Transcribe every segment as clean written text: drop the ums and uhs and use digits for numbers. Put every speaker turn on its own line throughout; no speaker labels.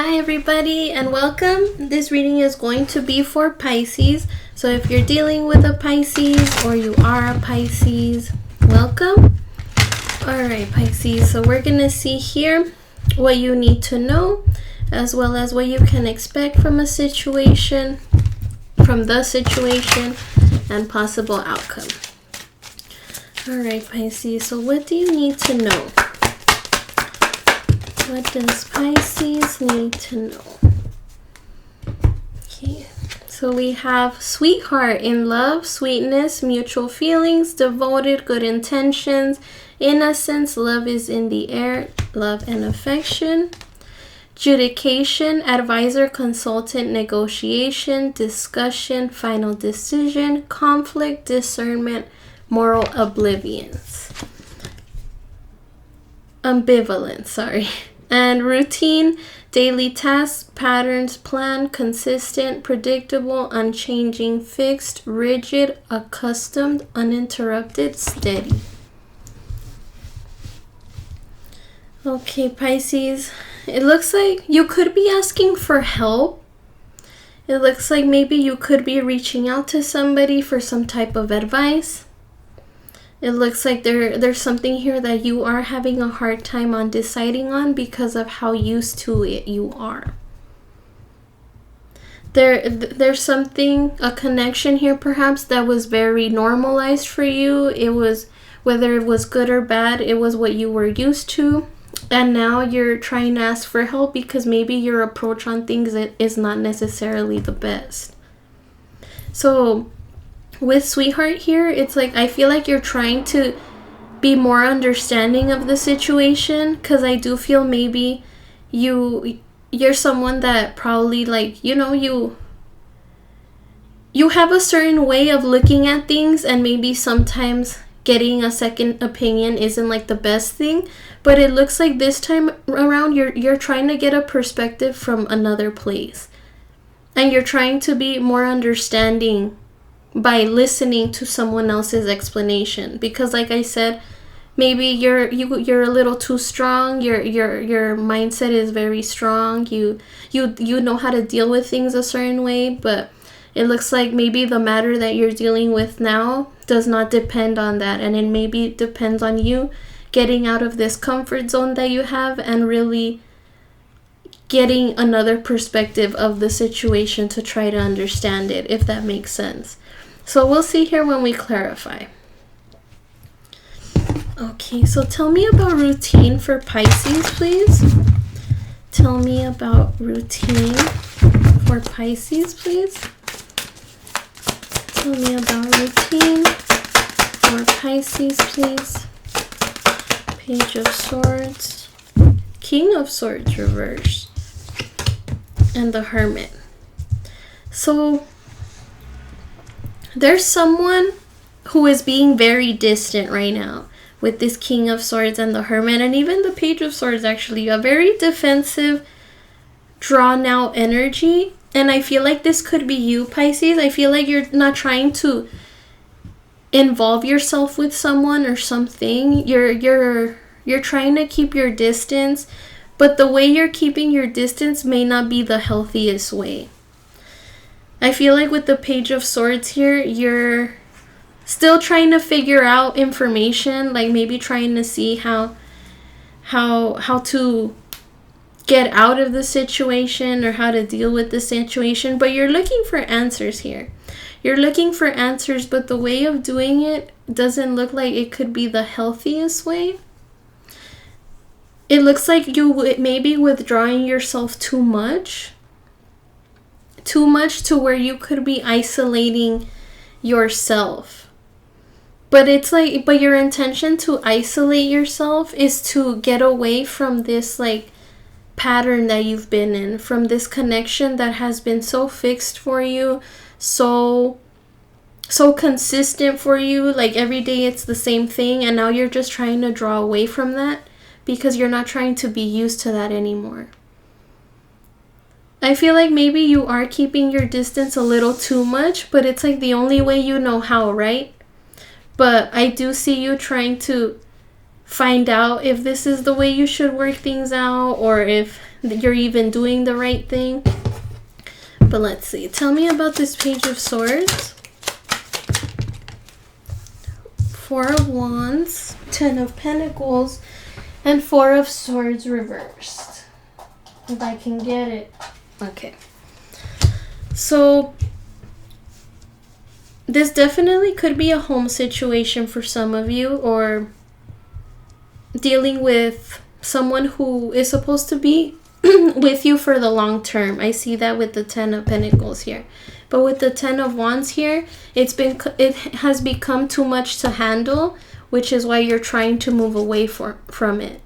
Hi everybody and welcome. This reading is going to be for Pisces. So if you're dealing with a Pisces or you are a Pisces, welcome. Alright Pisces, so we're going to see here what you need to know as well as what you can expect from the situation and possible outcome. Alright Pisces, so what do you need to know? What does Pisces need to know? Okay, so we have sweetheart, in love, sweetness, mutual feelings, devoted, good intentions, innocence, love is in the air, love and affection. Judication, advisor, consultant, negotiation, discussion, final decision, conflict, discernment, moral ambivalence, and routine, daily tasks, patterns, plan, consistent, predictable, unchanging, fixed, rigid, accustomed, uninterrupted, steady. Okay, Pisces, it looks like you could be asking for help. It looks like maybe you could be reaching out to somebody for some type of advice. It looks like there's something here that you are having a hard time on deciding on because of how used to it you are. There's something, a connection here perhaps that was very normalized for you. It was, whether it was good or bad, it was what you were used to. And now you're trying to ask for help because maybe your approach on things is not necessarily the best. So with sweetheart here, it's like I feel like you're trying to be more understanding of the situation, because I do feel maybe you're someone that probably, like, you have a certain way of looking at things, and maybe sometimes getting a second opinion isn't like the best thing, but it looks like this time around you're trying to get a perspective from another place, and you're trying to be more understanding by listening to someone else's explanation, because like I said, maybe you're a little too strong. Your mindset is very strong. You know how to deal with things a certain way, but it looks like maybe the matter that you're dealing with now does not depend on that, and it maybe depends on you getting out of this comfort zone that you have and really getting another perspective of the situation to try to understand it, if that makes sense. So we'll see here when we clarify. Okay, so tell me about routine for Pisces, please. Tell me about routine for Pisces, please. Tell me about routine for Pisces, please. Page of Swords, King of Swords reversed, and the Hermit. So there's someone who is being very distant right now with this King of Swords and the Hermit, and even the Page of Swords, actually a very defensive, drawn out energy. And I feel like this could be you, Pisces. I feel like you're not trying to involve yourself with someone or something. You're trying to keep your distance, but the way you're keeping your distance may not be the healthiest way. I feel like with the Page of Swords here, you're still trying to figure out information, like maybe trying to see how to get out of the situation or how to deal with the situation, but you're looking for answers here. You're looking for answers, but the way of doing it doesn't look like it could be the healthiest way. It looks like you may be withdrawing yourself too much to where you could be isolating yourself. But it's like, but your intention to isolate yourself is to get away from this like pattern that you've been in, from this connection that has been so fixed for you, so consistent for you, like every day it's the same thing, and now you're just trying to draw away from that because you're not trying to be used to that anymore. I feel like maybe you are keeping your distance a little too much, but it's like the only way you know how, right? But I do see you trying to find out if this is the way you should work things out, or if you're even doing the right thing. But let's see. Tell me about this Page of Swords. 4 of Wands, 10 of Pentacles, and 4 of Swords reversed. If I can get it. Okay. So this definitely could be a home situation for some of you, or dealing with someone who is supposed to be with you for the long term. I see that with the 10 of Pentacles here. But with the 10 of Wands here, it has become too much to handle, which is why you're trying to move away from it.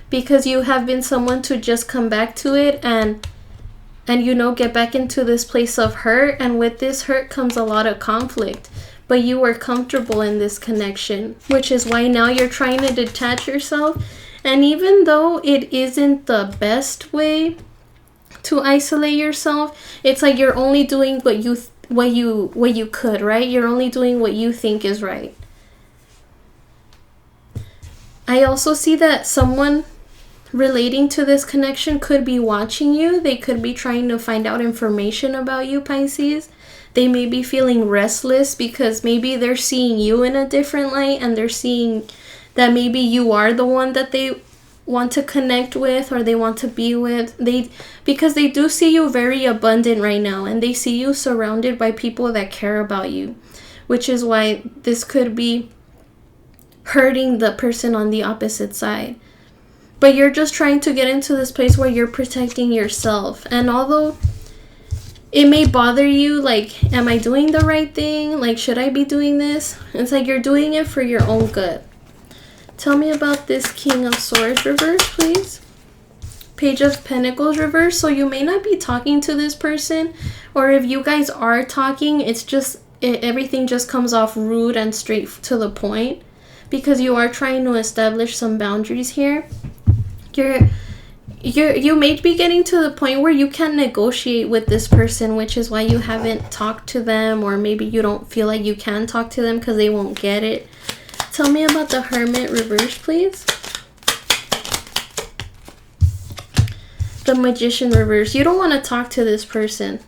Because you have been someone to just come back to it and get back into this place of hurt. And with this hurt comes a lot of conflict. But you were comfortable in this connection, which is why now you're trying to detach yourself. And even though it isn't the best way to isolate yourself, it's like you're only doing what you could, right? You're only doing what you think is right. I also see that someone relating to this connection could be watching you. They could be trying to find out information about you, Pisces. They may be feeling restless because maybe they're seeing you in a different light, and they're seeing that maybe you are the one that they want to connect with, or they want to be with. Because they do see you very abundant right now, and they see you surrounded by people that care about you, which is why this could be hurting the person on the opposite side. But you're just trying to get into this place where you're protecting yourself. And although it may bother you, like, am I doing the right thing? Like, should I be doing this? It's like you're doing it for your own good. Tell me about this King of Swords reverse, please. Page of Pentacles reverse. So you may not be talking to this person, or if you guys are talking, everything just comes off rude and straight to the point, because you are trying to establish some boundaries here. You may be getting to the point where you can negotiate with this person, which is why you haven't talked to them, or maybe you don't feel like you can talk to them because they won't get it. Tell me about the Hermit reverse, please. The Magician reverse. You don't want to talk to this person,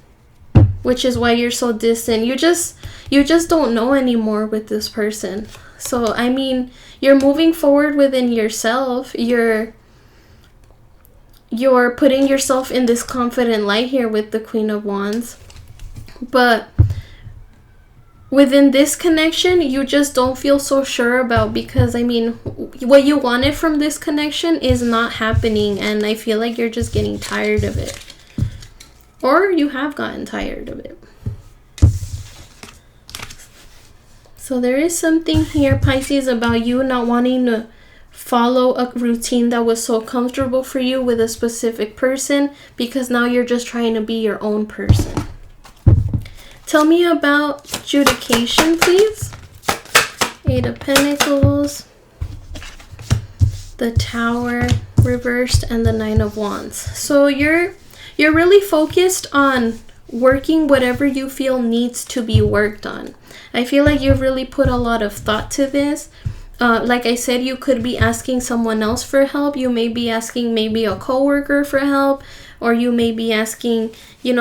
which is why you're so distant. You just don't know anymore with this person. So, I mean, you're moving forward within yourself. You're putting yourself in this confident light here with the Queen of Wands. But within this connection, you just don't feel so sure about, because, I mean, what you wanted from this connection is not happening, and I feel like you're just getting tired of it. Or you have gotten tired of it. So there is something here, Pisces, about you not wanting to follow a routine that was so comfortable for you with a specific person, because now you're just trying to be your own person. Tell me about adjudication, please. 8 of Pentacles, the Tower reversed, and the 9 of Wands. So you're really focused on working whatever you feel needs to be worked on. I feel like you've really put a lot of thought to this. Like I said, you could be asking someone else for help. You may be asking maybe a coworker for help, or you may be asking,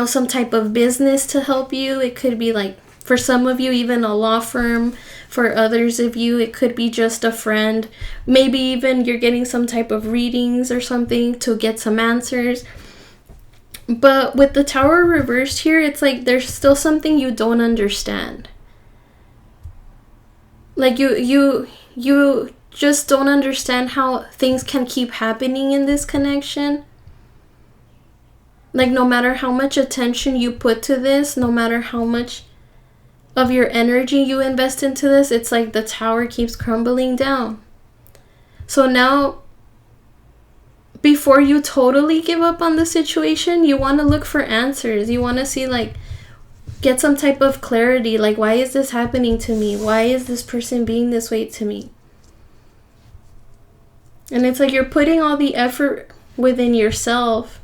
some type of business to help you. It could be, like, for some of you, even a law firm. For others of you, it could be just a friend. Maybe even you're getting some type of readings or something to get some answers. But with the Tower reversed here, it's like there's still something you don't understand. Like you just don't understand how things can keep happening in this connection. Like, no matter how much attention you put to this, no matter how much of your energy you invest into this, it's like the Tower keeps crumbling down. So now, before you totally give up on the situation, you want to look for answers. You want to see, like, get some type of clarity. Like, why is this happening to me? Why is this person being this way to me? And it's like you're putting all the effort within yourself,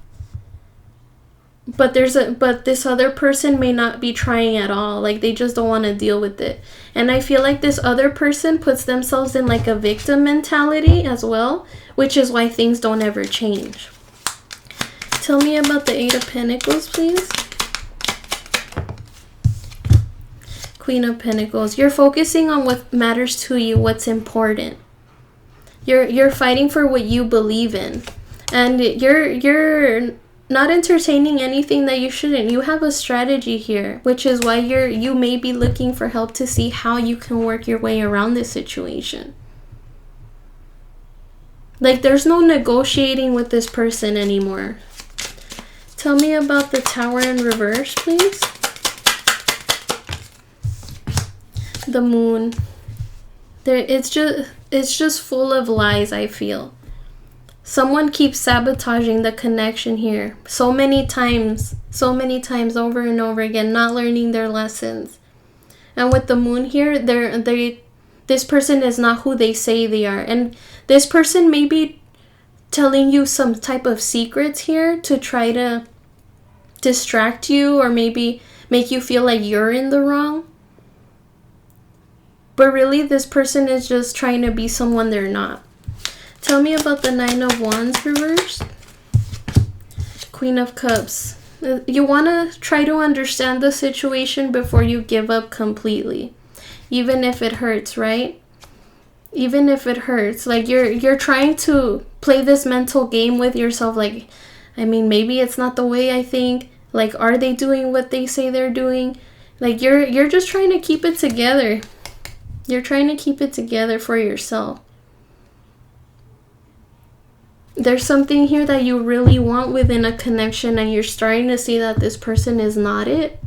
but this other person may not be trying at all. Like, they just don't want to deal with it. And I feel like this other person puts themselves in, like, a victim mentality as well, which is why things don't ever change. Tell me about the Eight of Pentacles, please. Queen of Pentacles. You're focusing on what matters to you, what's important. You're fighting for what you believe in. And you're not entertaining anything that you shouldn't. You have a strategy here, which is why you may be looking for help to see how you can work your way around this situation. Like, there's no negotiating with this person anymore. Tell me about the Tower in reverse, please. The Moon. It's just full of lies, I feel. Someone keeps sabotaging the connection here so many times over and over again, not learning their lessons. And with the Moon here, this person is not who they say they are. And this person may be telling you some type of secrets here to try to distract you or maybe make you feel like you're in the wrong. But really, this person is just trying to be someone they're not. Tell me about the Nine of Wands reversed. Queen of Cups. You want to try to understand the situation before you give up completely. Even if it hurts, right? Even if it hurts. Like, you're trying to play this mental game with yourself. Like, I mean, maybe it's not the way I think. Like, are they doing what they say they're doing? Like, you're just trying to keep it together. You're trying to keep it together for yourself. There's something here that you really want within a connection, and you're starting to see that this person is not it.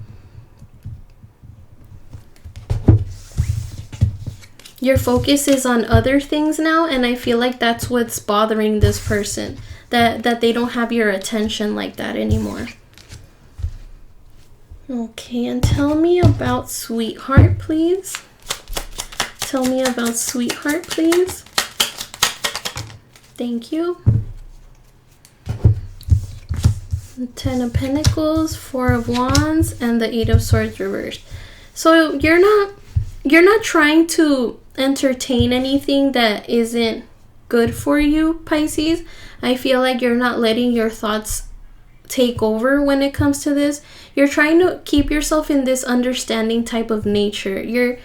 Your focus is on other things now, and I feel like that's what's bothering this person. That they don't have your attention like that anymore. Okay, and tell me about Sweetheart, please. Tell me about Sweetheart, please. Thank you. The Ten of Pentacles, Four of Wands, and the Eight of Swords reversed. So you're not trying to entertain anything that isn't good for you, Pisces. I feel like you're not letting your thoughts take over when it comes to this. You're trying to keep yourself in this understanding type of nature.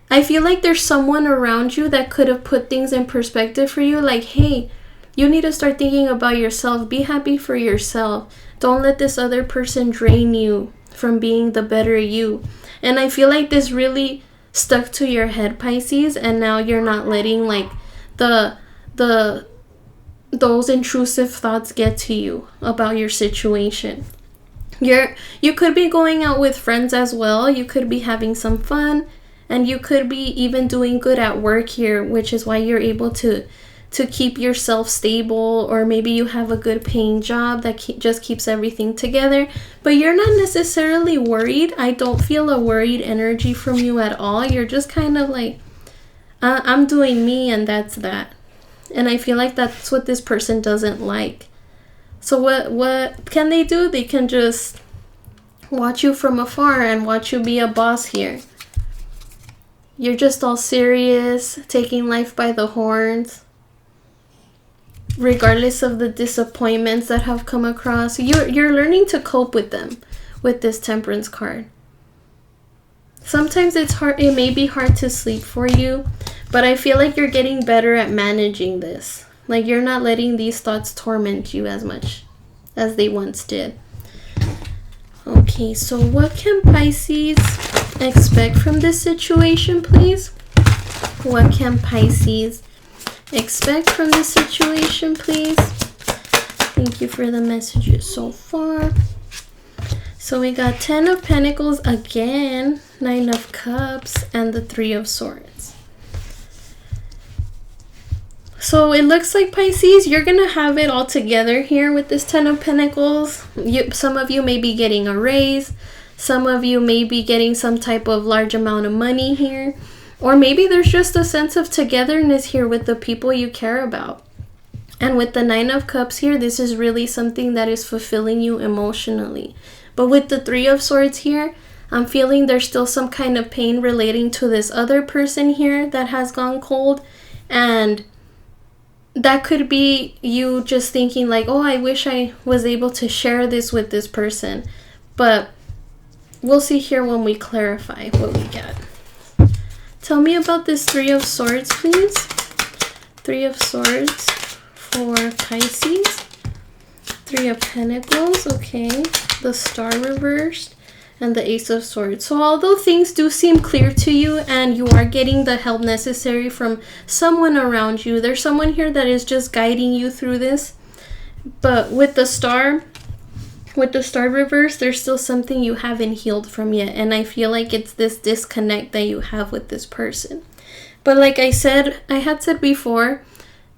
I feel like there's someone around you that could have put things in perspective for you. Like, hey, you need to start thinking about yourself. Be happy for yourself. Don't let this other person drain you from being the better you. And I feel like this really stuck to your head, Pisces, and now you're not letting like those intrusive thoughts get to you about your situation. You could be going out with friends as well. You could be having some fun, and you could be even doing good at work here, which is why you're able to keep yourself stable, or maybe you have a good paying job that just keeps everything together, but you're not necessarily worried. I don't feel a worried energy from you at all. You're just kind of like, I'm doing me, and that's that. And I feel like that's what this person doesn't like. So what can they do? They can just watch you from afar and watch you be a boss here. You're just all serious, taking life by the horns. Regardless of the disappointments that have come across, you're learning to cope with them with this Temperance card. Sometimes it's hard. It may be hard to sleep for you, but I feel like you're getting better at managing this. Like, you're not letting these thoughts torment you as much as they once did. Okay, so what can Pisces expect from this situation, please? What can Pisces expect from this situation, please? Thank you for the messages so far. So we got 10 of Pentacles again, 9 of Cups, and the 3 of Swords. So it looks like, Pisces, you're going to have it all together here with this 10 of Pentacles. Some of you may be getting a raise. Some of you may be getting some type of large amount of money here. Or maybe there's just a sense of togetherness here with the people you care about. And with the 9 of Cups here, this is really something that is fulfilling you emotionally. But with the 3 of Swords here, I'm feeling there's still some kind of pain relating to this other person here that has gone cold. And that could be you just thinking like, oh, I wish I was able to share this with this person. But we'll see here when we clarify what we get. Tell me about this Three of Swords, please. Three of Swords for Pisces. Three of Pentacles, okay. The Star reversed and the Ace of Swords. So although things do seem clear to you and you are getting the help necessary from someone around you, there's someone here that is just guiding you through this. But with the Star reverse, there's still something you haven't healed from yet. And I feel like it's this disconnect that you have with this person. But like I had said before,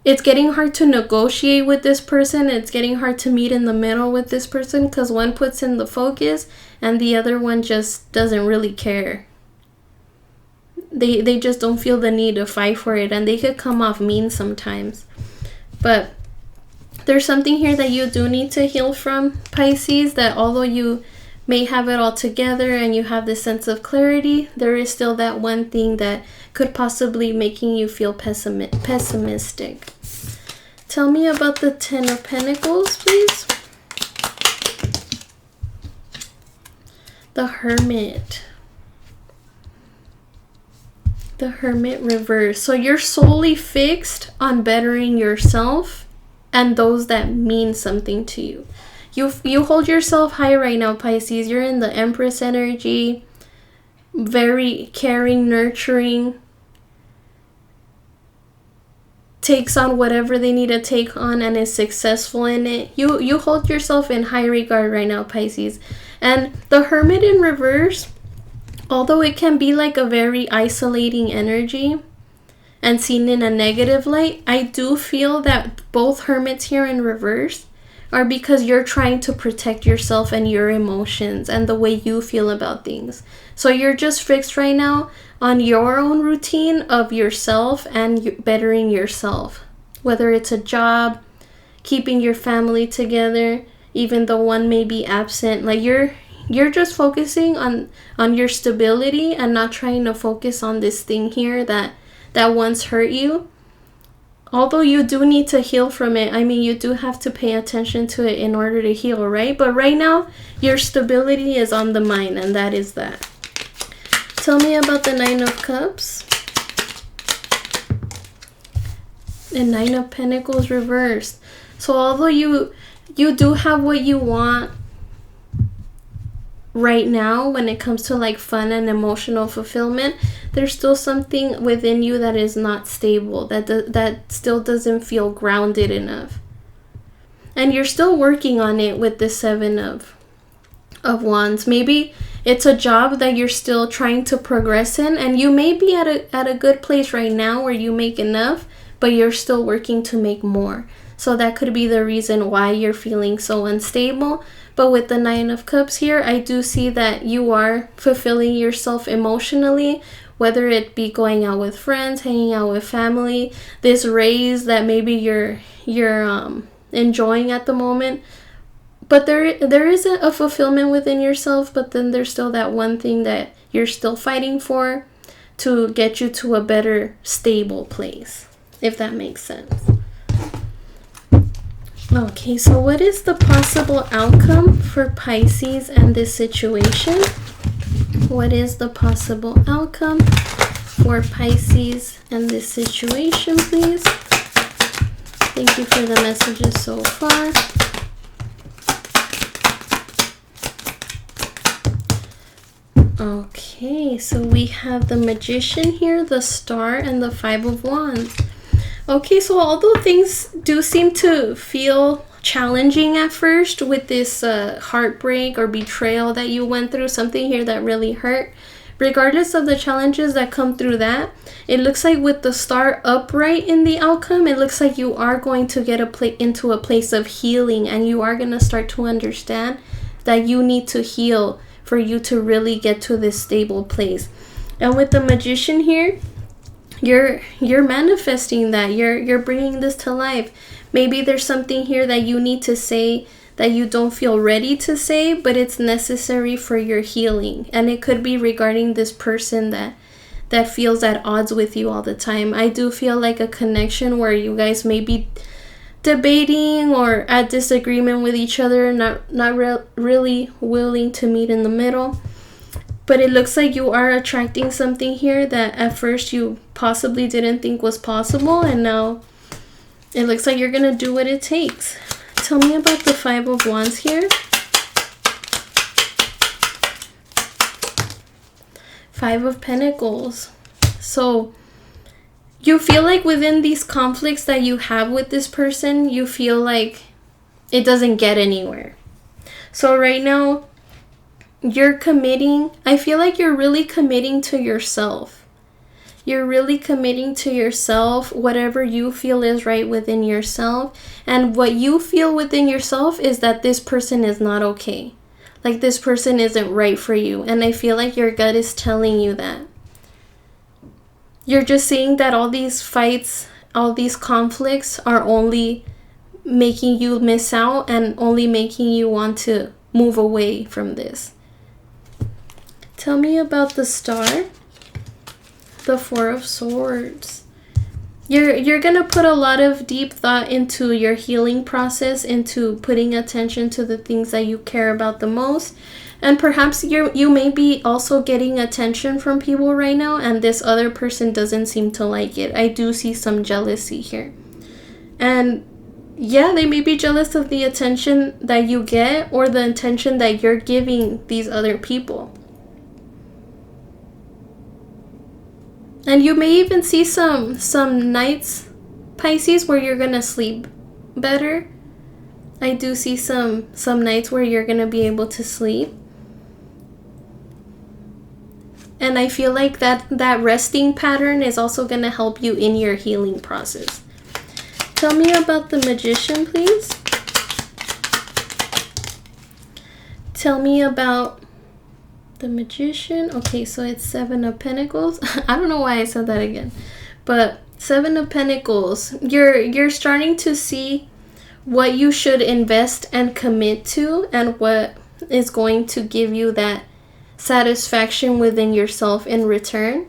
it's getting hard to negotiate with this person. It's getting hard to meet in the middle with this person because one puts in the focus and the other one just doesn't really care. They just don't feel the need to fight for it, and they could come off mean sometimes. But there's something here that you do need to heal from, Pisces, that although you may have it all together and you have this sense of clarity, there is still that one thing that could possibly making you feel pessimistic. Tell me about the Ten of Pentacles, please. The Hermit. The Hermit reverse. So you're solely fixed on bettering yourself and those that mean something to you. You hold yourself high right now, Pisces. You're in the Empress energy. Very caring, nurturing. Takes on whatever they need to take on and is successful in it. You hold yourself in high regard right now, Pisces. And the Hermit in reverse, although it can be like a very isolating energy and seen in a negative light, I do feel that both Hermits here in reverse are because you're trying to protect yourself and your emotions and the way you feel about things. So you're just fixed right now on your own routine of yourself and bettering yourself. Whether it's a job, keeping your family together, even though one may be absent. Like you're just focusing on your stability and not trying to focus on this thing here that once hurt you. Although you do need to heal from it. I mean, you do have to pay attention to it in order to heal, right? But right now, your stability is on the mind, and that is that. Tell me about the Nine of Cups. The Nine of Pentacles reversed. So although you do have what you want right now when it comes to like fun and emotional fulfillment, there's still something within you that is not stable, that still doesn't feel grounded enough. And you're still working on it with the Seven of Wands. Maybe it's a job that you're still trying to progress in, and you may be at a good place right now where you make enough, but you're still working to make more. So that could be the reason why you're feeling so unstable. But with the Nine of Cups here, I do see that you are fulfilling yourself emotionally, whether it be going out with friends, hanging out with family, this raise that maybe you're enjoying at the moment. But there is a fulfillment within yourself, but then there's still that one thing that you're still fighting for to get you to a better, stable place, if that makes sense. Okay, so what is the possible outcome for Pisces and this situation? What is the possible outcome for Pisces and this situation, please? Thank you for the messages so far. Okay, so we have the Magician here, the Star, and the Five of Wands. Okay, so although things do seem to feel challenging at first with this heartbreak or betrayal that you went through, something here that really hurt, regardless of the challenges that come through that, it looks like with the Star upright in the outcome, it looks like you are going to get into a place of healing, and you are going to start to understand that you need to heal for you to really get to this stable place. And with the Magician here, you're manifesting that. You're bringing this to life. Maybe there's something here that you need to say that you don't feel ready to say, but it's necessary for your healing. And it could be regarding this person that that feels at odds with you all the time. I do feel like a connection where you guys may be debating or at disagreement with each other, not really willing to meet in the middle. But it looks like you are attracting something here that at first you possibly didn't think was possible, and now it looks like you're gonna do what it takes. Tell me about the 5 of Wands here. 5 of Pentacles. So you feel like within these conflicts that you have with this person, you feel like it doesn't get anywhere. So right now, you're committing. I feel like you're really committing to yourself. You're really committing to yourself, whatever you feel is right within yourself. And what you feel within yourself is that this person is not okay. Like this person isn't right for you. And I feel like your gut is telling you that. You're just seeing that all these fights, all these conflicts are only making you miss out and only making you want to move away from this. Tell me about the Star. The 4 of Swords. You're going to put a lot of deep thought into your healing process, into putting attention to the things that you care about the most. And perhaps you may be also getting attention from people right now, and this other person doesn't seem to like it. I do see some jealousy here. And yeah, they may be jealous of the attention that you get or the attention that you're giving these other people. And you may even see some nights, Pisces, where you're going to sleep better. I do see some nights where you're going to be able to sleep. And I feel like that resting pattern is also going to help you in your healing process. Tell me about the Magician, please. Tell me about the Magician. Okay, so it's 7 of Pentacles. I don't know why I said that again. But 7 of Pentacles. You're starting to see what you should invest and commit to, and what is going to give you that satisfaction within yourself in return.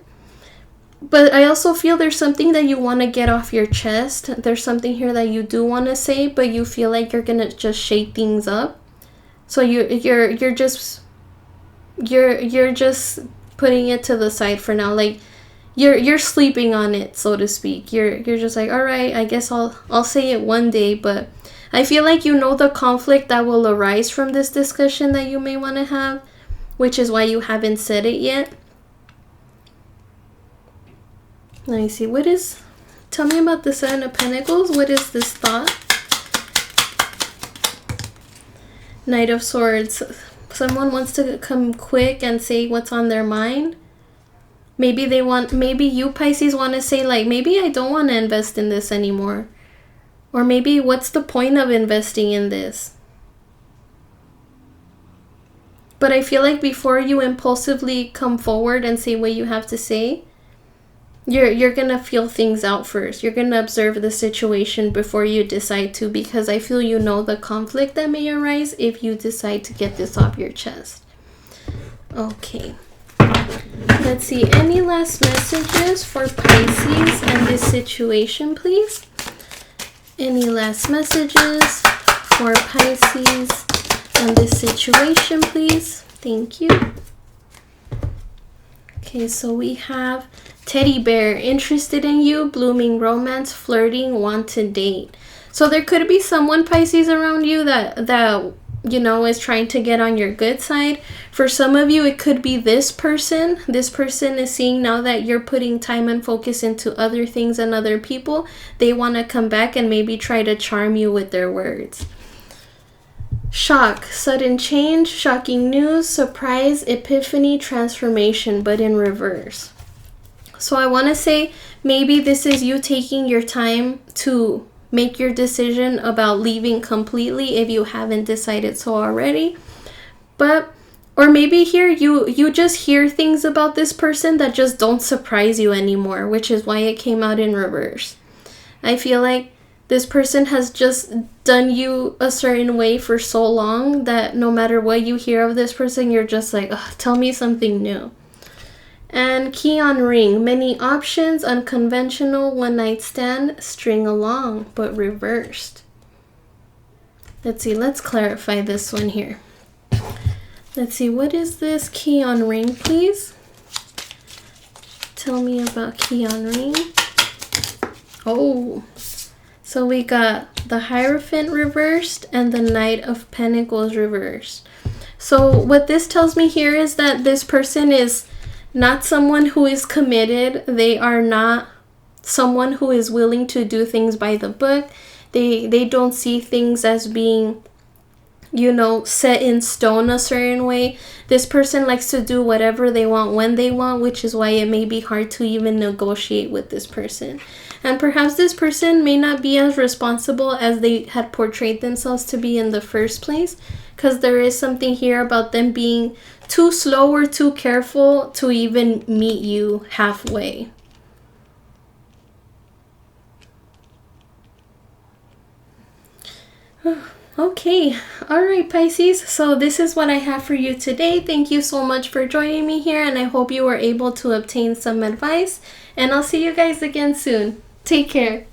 But I also feel there's something that you want to get off your chest. There's something here that you do want to say, but you feel like you're gonna just shake things up. So you're just putting it to the side for now. Like you're sleeping on it, so to speak. You're just like, all right, I guess I'll say it one day. But I feel like you know the conflict that will arise from this discussion that you may want to have, which is why you haven't said it yet. Let me see. Tell me about the 7 of Pentacles. What is this thought? Knight of Swords. Someone wants to come quick and say what's on their mind. Maybe you, Pisces, want to say like, maybe I don't want to invest in this anymore. Or maybe what's the point of investing in this? But I feel like before you impulsively come forward and say what you have to say, you're going to feel things out first. You're going to observe the situation before you decide to, because I feel you know the conflict that may arise if you decide to get this off your chest. Okay. Let's see. Any last messages for Pisces and this situation, please? Any last messages for Pisces and this situation, please? Thank you. Okay, so we have Teddy Bear, interested in you, blooming romance, flirting, want to date. So there could be someone, Pisces, around you that you know is trying to get on your good side. For some of you, it could be this person. This person is seeing now that you're putting time and focus into other things and other people. They want to come back and maybe try to charm you with their words. Shock, sudden change, shocking news, surprise, epiphany, transformation, but in reverse. So I want to say maybe this is you taking your time to make your decision about leaving completely if you haven't decided so already. Or maybe here you just hear things about this person that just don't surprise you anymore, which is why it came out in reverse. I feel like this person has just done you a certain way for so long that no matter what you hear of this person, you're just like, tell me something new. And key on ring, many options, unconventional, one night stand, string along, but reversed. Let's see, let's clarify this one here. Let's see, what is this key on ring, please? Tell me about key on ring. Oh, so we got the Hierophant reversed and the Knight of Pentacles reversed. So what this tells me here is that this person is not someone who is committed. They are not someone who is willing to do things by the book. They don't see things as being, you know, set in stone a certain way. This person likes to do whatever they want when they want, which is why it may be hard to even negotiate with this person. And perhaps this person may not be as responsible as they had portrayed themselves to be in the first place, because there is something here about them being too slow or too careful to even meet you halfway. Okay, all right, Pisces, so this is what I have for you today. Thank you so much for joining me here, and I hope you were able to obtain some advice, and I'll see you guys again soon. Take care.